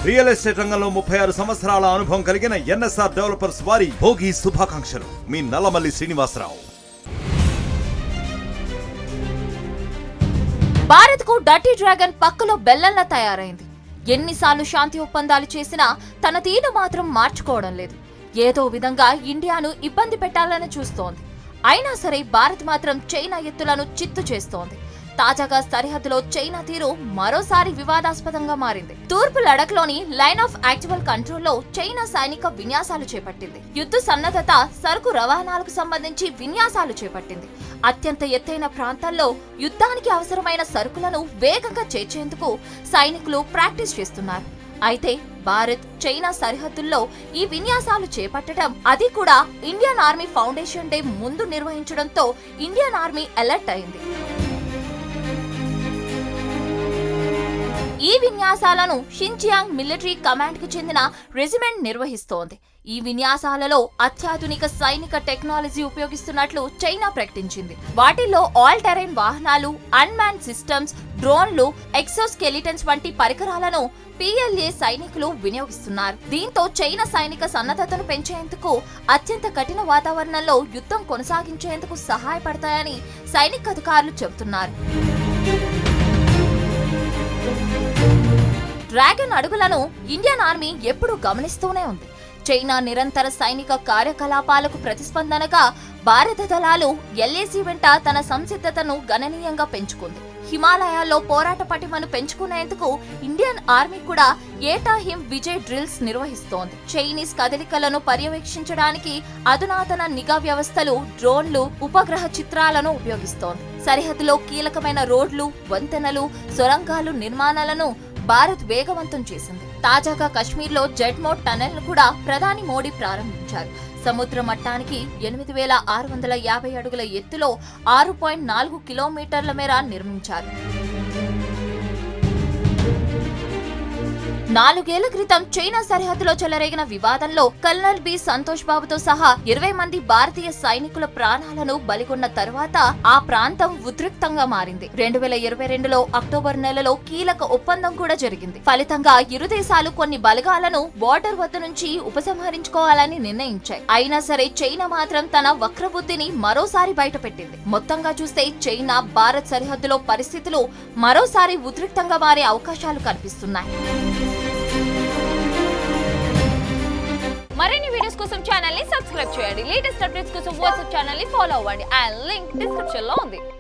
Real estate రంగంలో 36 సంవత్సరాల అనుభవం కలిగిన ఎన్ఎస్ఆర్ డెవలపర్స్ వారి భోగి శుభాకాంక్షలు. మీ నల్లమల్లి శ్రీనివాసరావు. భారత్ కు డర్టీ డ్రాగన్ పక్కలో బెల్లంలా తయారైంది. ఎన్నిసార్లు శాంతి ఒప్పందాలు చేసినా తన తీరు మాత్రం మార్చుకోవడం లేదు. ఏదో విధంగా ఇండియాను ఇబ్బంది పెట్టాలని చూస్తోంది. అయినా సరే భారత్ మాత్రం చైనా ఎత్తులను చిత్తు చేస్తోంది. తాజాగా సరిహద్దులో చైనా తీరు మరోసారి వివాదాస్పదంగా మారింది. తూర్పు లడఖ్లోని లైన్ ఆఫ్ యాక్చువల్ కంట్రోల్లో చైనా సైనిక విన్యాసాలు చేపట్టింది. యుద్ధ సన్నద్ధత, సరుకు రవాణాలకు సంబంధించి విన్యాసాలు చేపట్టింది. అత్యంత ఎత్తైన ప్రాంతాల్లో యుద్ధానికి అవసరమైన సరుకులను వేగంగా చేర్చేందుకు సైనికులు ప్రాక్టీస్ చేస్తున్నారు. అయితే భారత్ చైనా సరిహద్దుల్లో ఈ విన్యాసాలు చేపట్టడం, అది కూడా ఇండియన్ ఆర్మీ ఫౌండేషన్ డే ముందు నిర్వహించడంతో ఇండియన్ ఆర్మీ అలర్ట్ అయింది. ఈ విన్యాసాలను షిన్జియాంగ్ మిలిటరీ కమాండ్ కు చెందిన రెజిమెంట్ నిర్వహిస్తోంది. ఈ విన్యాసాలలో అత్యాధునిక సైనిక టెక్నాలజీ ఉపయోగిస్తున్నట్లు చైనా ప్రకటించింది. వాటిల్లో ఆల్ టెరైన్ వాహనాలు, అన్మాన్ సిస్టమ్స్, డ్రోన్లు, ఎక్సోస్కెలిటన్స్ వంటి పరికరాలను PLA సైనికులు వినియోగిస్తున్నారు. దీంతో చైనా సైనిక సన్నద్ధతను పెంచేందుకు, అత్యంత కఠిన వాతావరణంలో యుద్ధం కొనసాగించేందుకు సహాయపడతాయని సైనిక అధికారులు చెబుతున్నారు. డ్రాగన్ అడుగులను ఇండియన్ ఆర్మీ ఎప్పుడూ గమనిస్తూనే ఉంది. చైనా నిరంతర సైనిక కార్యకలాపాలకు ప్రతిస్పందనగా భారత దళాలు LAC వెంట తన సంసిద్ధతను గణనీయంగా పెంచుకుంది. హిమాలయాల్లో పోరాట పటిమను పెంచుకునేందుకు ఇండియన్ ఆర్మీ కూడా ఏటా హిమ్ విజయ్ డ్రిల్స్ నిర్వహిస్తోంది. చైనీస్ కదలికలను పర్యవేక్షించడానికి అధునాతన నిఘా వ్యవస్థలు, డ్రోన్లు, ఉపగ్రహ చిత్రాలను ఉపయోగిస్తోంది. సరిహద్దులో కీలకమైన రోడ్లు, వంతెనలు, సొరంగాలు నిర్మాణాలను భారత్ వేగవంతం చేసింది. తాజాగా కశ్మీర్లో జెడ్మోడ్ టనెల్ ను కూడా ప్రధాని మోడీ ప్రారంభించారు. సముద్ర మట్టానికి 8650 అడుగుల ఎత్తులో 6.4 కిలోమీటర్ల మేర నిర్మించారు. 4 ఏళ్ల క్రితం చైనా సరిహద్దులో చెలరేగిన వివాదంలో కల్నల్ బి సంతోష్ బాబుతో సహా 20 మంది భారతీయ సైనికుల ప్రాణాలను బలిగొన్న తర్వాత ఆ ప్రాంతం ఉద్రిక్తంగా మారింది. 2022లో అక్టోబర్ నెలలో కీలక ఒప్పందం కూడా జరిగింది. ఫలితంగా ఇరు దేశాలు కొన్ని బలగాలను బోర్డర్ వద్ద నుంచి ఉపసంహరించుకోవాలని నిర్ణయించాయి. అయినా సరే చైనా మాత్రం తన వక్రబుద్ధిని మరోసారి బయటపెట్టింది. మొత్తంగా చూస్తే చైనా భారత్ సరిహద్దులో పరిస్థితులు మరోసారి ఉద్రిక్తంగా మారే అవకాశాలు కనిపిస్తున్నాయి. మరిన్ని వీడియోస్ కోసం ఛానల్ ని సబ్స్క్రైబ్ చేయండి. లేటెస్ట్ అప్డేట్స్ కోసం వాట్సాప్ ఛానల్ ని ఫాలో అవ్వండి. ఆ లింక్ డిస్క్రిప్షన్ లో ఉంది.